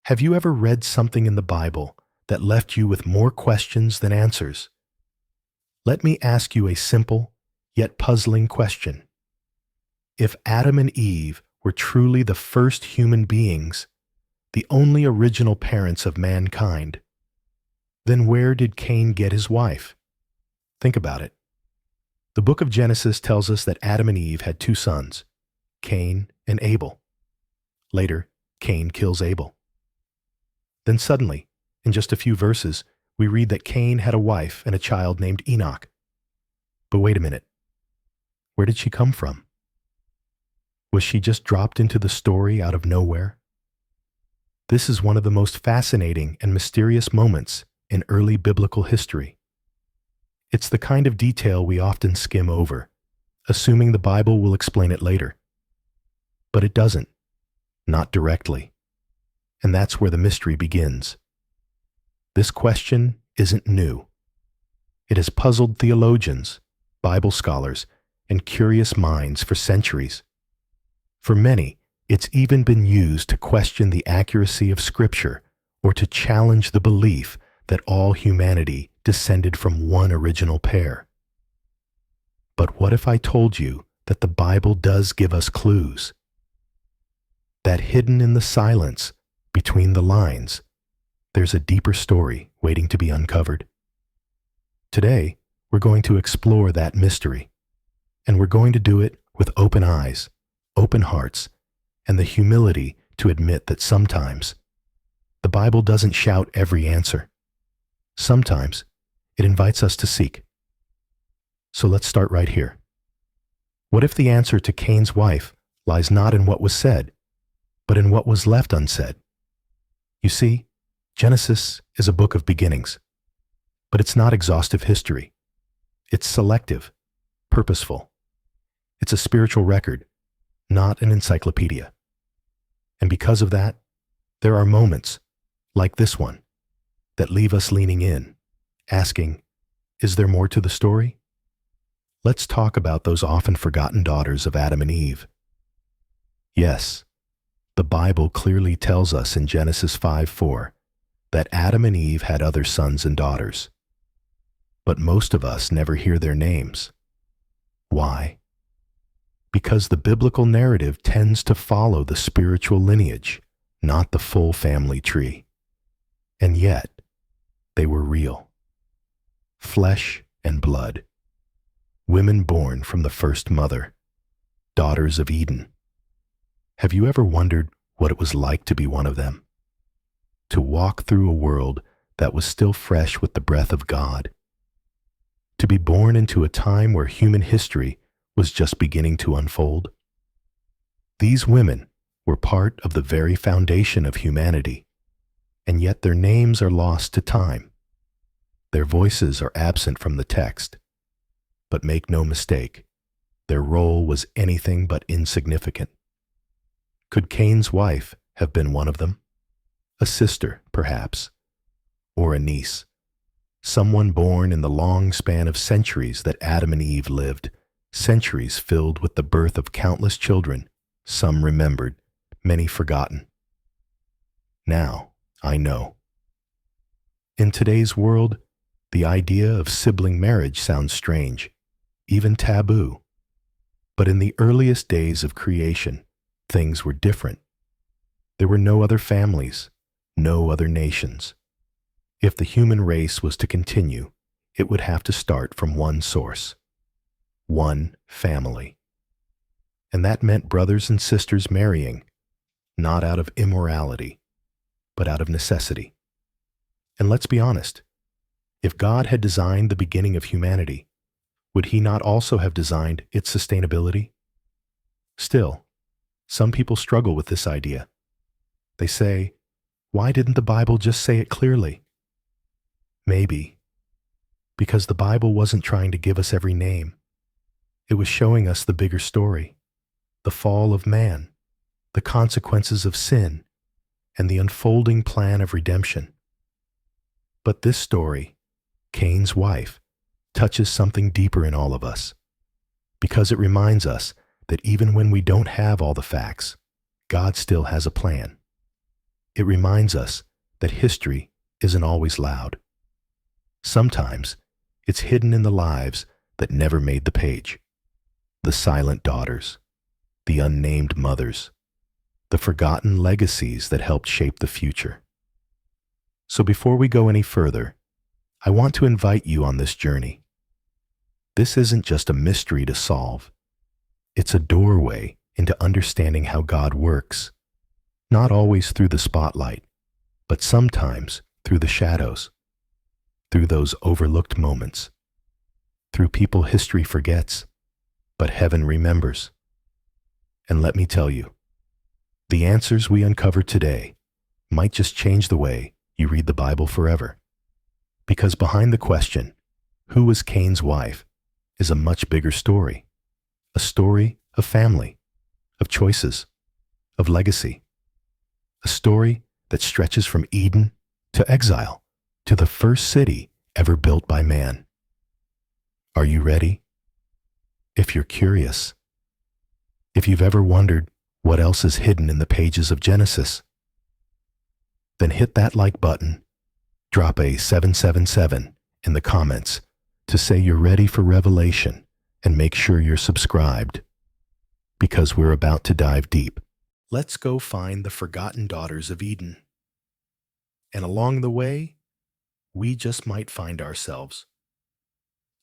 Have you ever read something in the Bible that left you with more questions than answers? Let me ask you a simple, yet puzzling question. If Adam and Eve were truly the first human beings, the only original parents of mankind, then where did Cain get his wife? Think about it. The book of Genesis tells us that Adam and Eve had two sons, Cain and Abel. Later, Cain kills Abel. Then suddenly, in just a few verses, we read that Cain had a wife and a child named Enoch. But wait a minute. Where did she come from? Was she just dropped into the story out of nowhere? This is one of the most fascinating and mysterious moments in early biblical history. It's the kind of detail we often skim over, assuming the Bible will explain it later. But it doesn't, not directly. And that's where the mystery begins. This question isn't new. It has puzzled theologians, Bible scholars, and curious minds for centuries. For many, it's even been used to question the accuracy of Scripture or to challenge the belief that all humanity descended from one original pair. But what if I told you that the Bible does give us clues? That hidden in the silence, between the lines, there's a deeper story waiting to be uncovered. Today, we're going to explore that mystery, and we're going to do it with open eyes, open hearts, and the humility to admit that sometimes the Bible doesn't shout every answer. Sometimes it invites us to seek. So let's start right here. What if the answer to Cain's wife lies not in what was said, but in what was left unsaid? You see, Genesis is a book of beginnings, but it's not exhaustive history. It's selective, purposeful. It's a spiritual record, not an encyclopedia. And because of that, there are moments, like this one, that leave us leaning in, asking, is there more to the story? Let's talk about those often forgotten daughters of Adam and Eve. Yes, the Bible clearly tells us in Genesis 5:4 that Adam and Eve had other sons and daughters. But most of us never hear their names. Why? Because the biblical narrative tends to follow the spiritual lineage, not the full family tree. And yet, they were real. Flesh and blood. Women born from the first mother. Daughters of Eden. Have you ever wondered what it was like to be one of them? To walk through a world that was still fresh with the breath of God. To be born into a time where human history was just beginning to unfold. These women were part of the very foundation of humanity, and yet their names are lost to time. Their voices are absent from the text. But make no mistake, their role was anything but insignificant. Could Cain's wife have been one of them? A sister, perhaps, or a niece. Someone born in the long span of centuries that Adam and Eve lived, centuries filled with the birth of countless children, some remembered, many forgotten. Now, I know. In today's world, the idea of sibling marriage sounds strange, even taboo. But in the earliest days of creation, things were different. There were no other families, no other nations. If the human race was to continue, it would have to start from one source, one family. And that meant brothers and sisters marrying, not out of immorality, but out of necessity. And let's be honest, if God had designed the beginning of humanity, would he not also have designed its sustainability? Still, some people struggle with this idea. They say, why didn't the Bible just say it clearly? Maybe because the Bible wasn't trying to give us every name. It was showing us the bigger story, the fall of man, the consequences of sin, and the unfolding plan of redemption. But this story, Cain's wife, touches something deeper in all of us, because it reminds us that even when we don't have all the facts, God still has a plan. It reminds us that history isn't always loud. Sometimes it's hidden in the lives that never made the page. The silent daughters, the unnamed mothers, the forgotten legacies that helped shape the future. So before we go any further, I want to invite you on this journey. This isn't just a mystery to solve. It's a doorway into understanding how God works, not always through the spotlight, but sometimes through the shadows, through those overlooked moments, through people history forgets, but heaven remembers. And let me tell you, the answers we uncover today might just change the way you read the Bible forever. Because behind the question, who was Cain's wife, is a much bigger story. A story of family, of choices, of legacy. A story that stretches from Eden to exile, to the first city ever built by man. Are you ready? If you're curious, if you've ever wondered what else is hidden in the pages of Genesis, then hit that like button, drop a 777 in the comments to say you're ready for revelation, and make sure you're subscribed, because we're about to dive deep. Let's go find the forgotten daughters of Eden. And along the way, we just might find ourselves.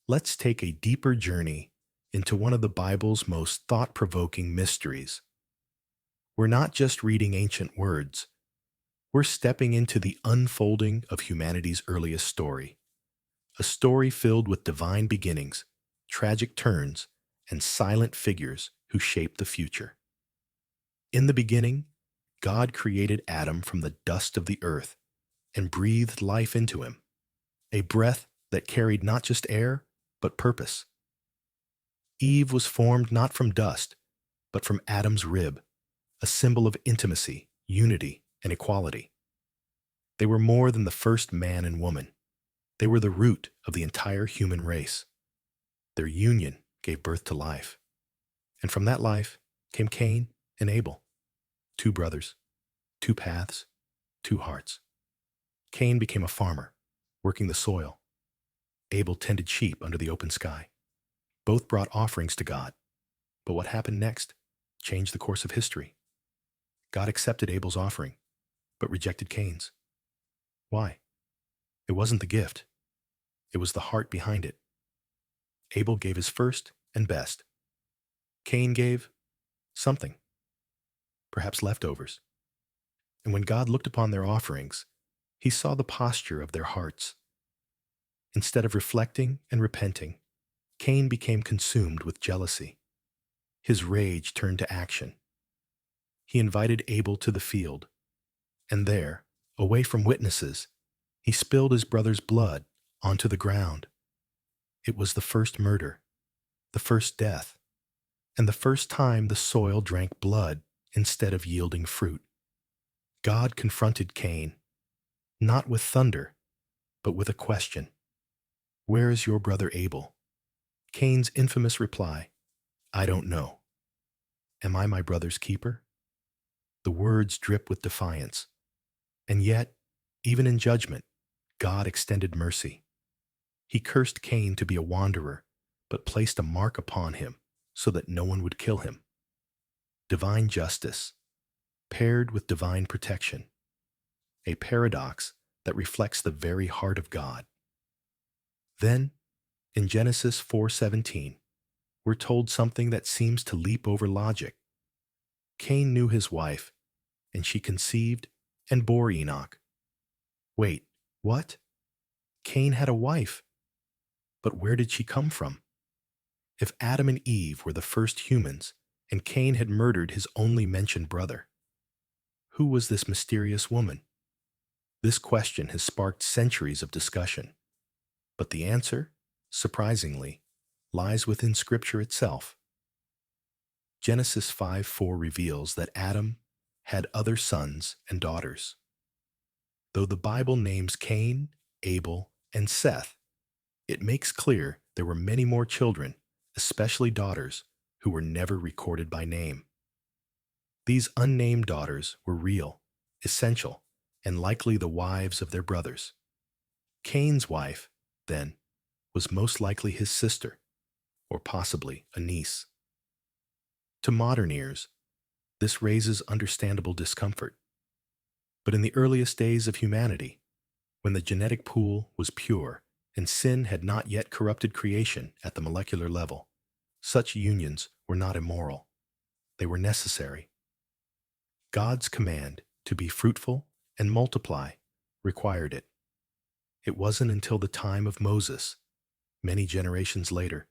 Let's take a deeper journey into one of the Bible's most thought-provoking mysteries. We're not just reading ancient words. We're stepping into the unfolding of humanity's earliest story. A story filled with divine beginnings, tragic turns, and silent figures who shape the future. In the beginning, God created Adam from the dust of the earth and breathed life into him, a breath that carried not just air, but purpose. Eve was formed not from dust, but from Adam's rib, a symbol of intimacy, unity, and equality. They were more than the first man and woman. They were the root of the entire human race. Their union gave birth to life. And from that life came Cain and Abel, two brothers, two paths, two hearts. Cain became a farmer, working the soil. Abel tended sheep under the open sky. Both brought offerings to God. But what happened next changed the course of history. God accepted Abel's offering, but rejected Cain's. Why? It wasn't the gift. It was the heart behind it. Abel gave his first and best. Cain gave something, perhaps leftovers. And when God looked upon their offerings, he saw the posture of their hearts. Instead of reflecting and repenting, Cain became consumed with jealousy. His rage turned to action. He invited Abel to the field, and there, away from witnesses, he spilled his brother's blood onto the ground. It was the first murder, the first death, and the first time the soil drank blood instead of yielding fruit. God confronted Cain, not with thunder, but with a question. Where is your brother Abel? Cain's infamous reply, I don't know. Am I my brother's keeper? The words drip with defiance. And yet, even in judgment, God extended mercy. He cursed Cain to be a wanderer, but placed a mark upon him so that no one would kill him. Divine justice, paired with divine protection, a paradox that reflects the very heart of God. Then, in Genesis 4:17, we're told something that seems to leap over logic. Cain knew his wife, and she conceived and bore Enoch. Wait, what? Cain had a wife. But where did she come from? If Adam and Eve were the first humans, and Cain had murdered his only mentioned brother, who was this mysterious woman? This question has sparked centuries of discussion. But the answer, surprisingly, lies within Scripture itself. Genesis 5:4 reveals that Adam had other sons and daughters. Though the Bible names Cain, Abel, and Seth, it makes clear there were many more children, especially daughters, who were never recorded by name. These unnamed daughters were real, essential, and likely the wives of their brothers. Cain's wife, then, was most likely his sister, or possibly a niece. To modern ears, this raises understandable discomfort. But in the earliest days of humanity, when the genetic pool was pure and sin had not yet corrupted creation at the molecular level, such unions were not immoral. They were necessary. God's command to be fruitful and multiply required it. It wasn't until the time of Moses, many generations later,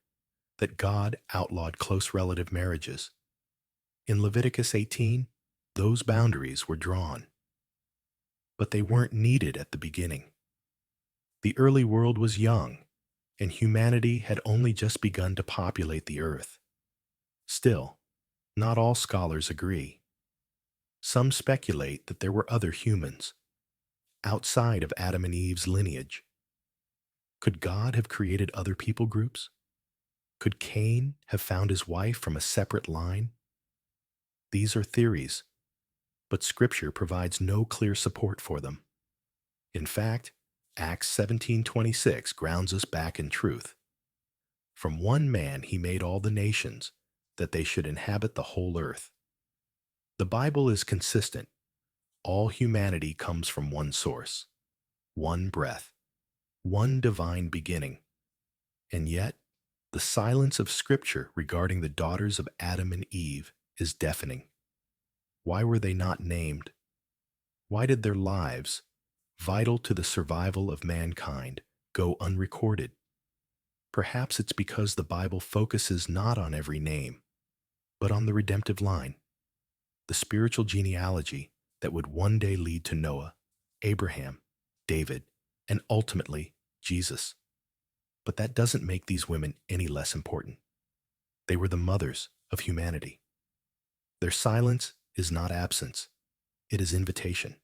that God outlawed close relative marriages. In Leviticus 18, those boundaries were drawn. But they weren't needed at the beginning. The early world was young, and humanity had only just begun to populate the earth. Still, not all scholars agree. Some speculate that there were other humans, outside of Adam and Eve's lineage. Could God have created other people groups? Could Cain have found his wife from a separate line? These are theories, but Scripture provides no clear support for them. In fact, Acts 17:26 grounds us back in truth. From one man he made all the nations, that they should inhabit the whole earth. The Bible is consistent. All humanity comes from one source, one breath, one divine beginning. And yet, the silence of Scripture regarding the daughters of Adam and Eve is deafening. Why were they not named? Why did their lives, vital to the survival of mankind, go unrecorded? Perhaps it's because the Bible focuses not on every name, but on the redemptive line, the spiritual genealogy that would one day lead to Noah, Abraham, David, and ultimately Jesus. But that doesn't make these women any less important. They were the mothers of humanity. Their silence is not absence, it is invitation.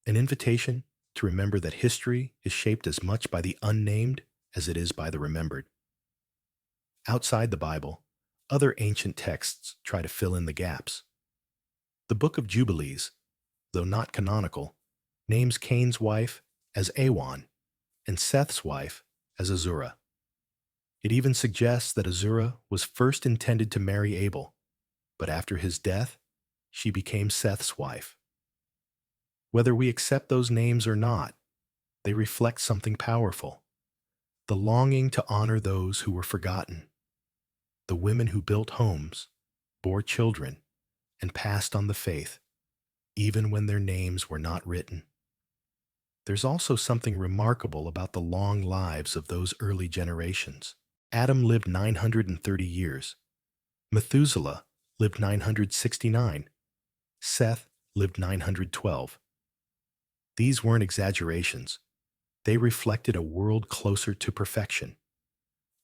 An invitation to remember that history is shaped as much by the unnamed as it is by the remembered. Outside the Bible, other ancient texts try to fill in the gaps. The Book of Jubilees, though not canonical, names Cain's wife as Awan and Seth's wife as Azurah. It even suggests that Azurah was first intended to marry Abel, but after his death, she became Seth's wife. Whether we accept those names or not, they reflect something powerful: the longing to honor those who were forgotten, the women who built homes, bore children, and passed on the faith, even when their names were not written. There's also something remarkable about the long lives of those early generations. Adam lived 930 years. Methuselah lived 969. Seth lived 912. These weren't exaggerations. They reflected a world closer to perfection,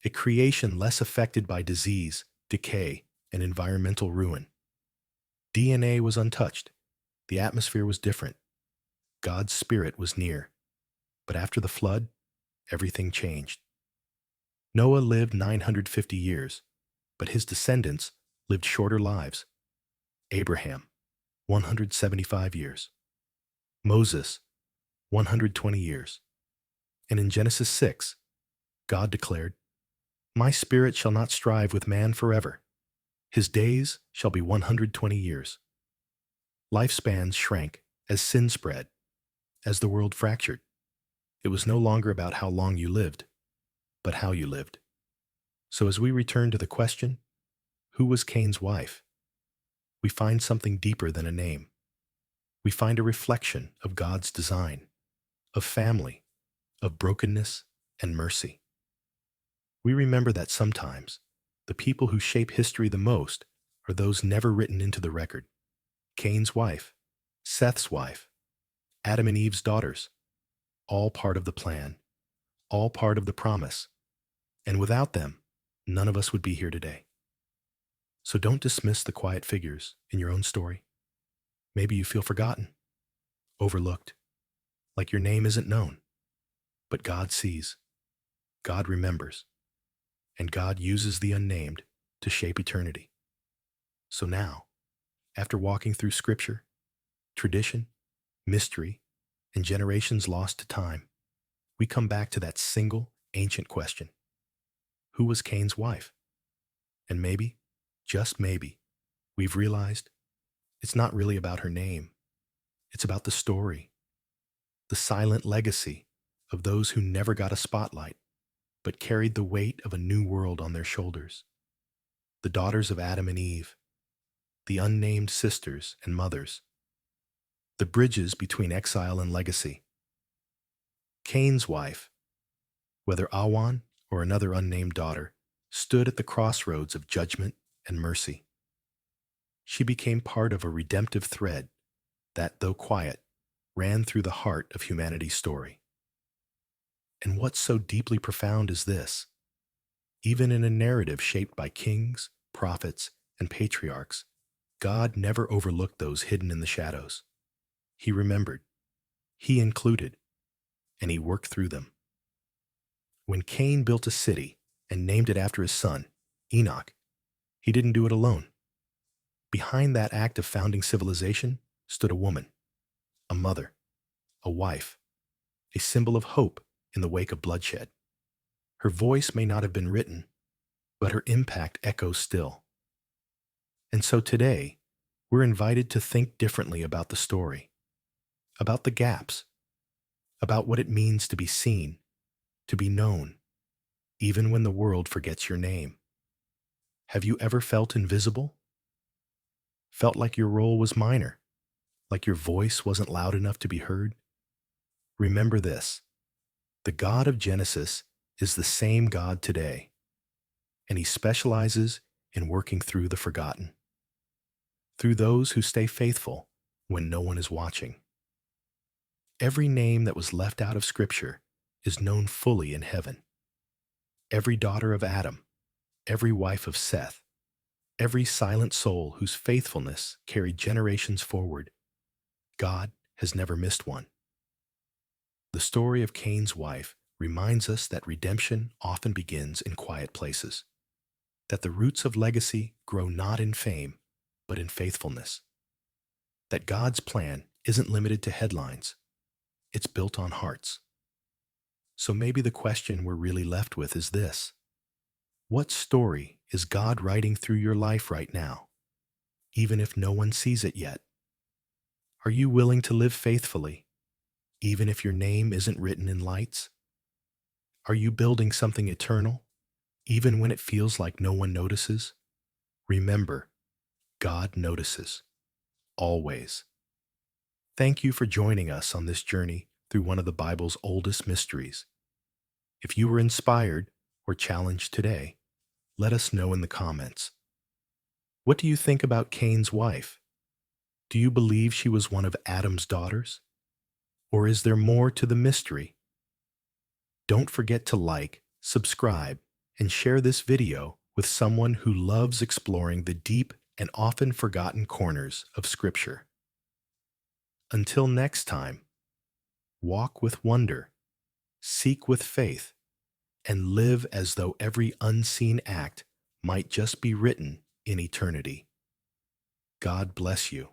a creation less affected by disease, decay, and environmental ruin. DNA was untouched. The atmosphere was different. God's Spirit was near. But after the flood, everything changed. Noah lived 950 years, but his descendants lived shorter lives. Abraham, 175 years. Moses, 120 years. And in Genesis 6, God declared, "My spirit shall not strive with man forever. His days shall be 120 years." Lifespans shrank as sin spread, as the world fractured. It was no longer about how long you lived, but how you lived. So as we return to the question, who was Cain's wife? We find something deeper than a name. We find a reflection of God's design, of family, of brokenness and mercy. We remember that sometimes the people who shape history the most are those never written into the record. Cain's wife, Seth's wife, Adam and Eve's daughters, all part of the plan, all part of the promise. And without them, none of us would be here today. So don't dismiss the quiet figures in your own story. Maybe you feel forgotten, overlooked, like your name isn't known. But God sees, God remembers, and God uses the unnamed to shape eternity. So now, after walking through Scripture, tradition, mystery, and generations lost to time, we come back to that single ancient question. Who was Cain's wife? And maybe, just maybe, we've realized it's not really about her name. It's about the story, the silent legacy of those who never got a spotlight, but carried the weight of a new world on their shoulders. The daughters of Adam and Eve, the unnamed sisters and mothers, the bridges between exile and legacy. Cain's wife, whether Awan or another unnamed daughter, stood at the crossroads of judgment and mercy. She became part of a redemptive thread that, though quiet, ran through the heart of humanity's story. And what's so deeply profound is this: even in a narrative shaped by kings, prophets, and patriarchs, God never overlooked those hidden in the shadows. He remembered, He included, and He worked through them. When Cain built a city and named it after his son, Enoch, he didn't do it alone. Behind that act of founding civilization stood a woman, a mother, a wife, a symbol of hope in the wake of bloodshed. Her voice may not have been written, but her impact echoes still. And so today, we're invited to think differently about the story, about the gaps, about what it means to be seen, to be known, even when the world forgets your name. Have you ever felt invisible? Felt like your role was minor, like your voice wasn't loud enough to be heard? Remember this: the God of Genesis is the same God today, and He specializes in working through the forgotten, through those who stay faithful when no one is watching. Every name that was left out of Scripture is known fully in heaven. Every daughter of Adam, every wife of Seth, every silent soul whose faithfulness carried generations forward, God has never missed one. The story of Cain's wife reminds us that redemption often begins in quiet places, that the roots of legacy grow not in fame, but in faithfulness, that God's plan isn't limited to headlines, it's built on hearts. So maybe the question we're really left with is this: what story is God writing through your life right now, even if no one sees it yet? Are you willing to live faithfully, even if your name isn't written in lights? Are you building something eternal, even when it feels like no one notices? Remember, God notices, always. Thank you for joining us on this journey through one of the Bible's oldest mysteries. If you were inspired or challenged today, let us know in the comments. What do you think about Cain's wife? Do you believe she was one of Adam's daughters? Or is there more to the mystery? Don't forget to like, subscribe, and share this video with someone who loves exploring the deep and often forgotten corners of Scripture. Until next time, walk with wonder, seek with faith, and live as though every unseen act might just be written in eternity. God bless you.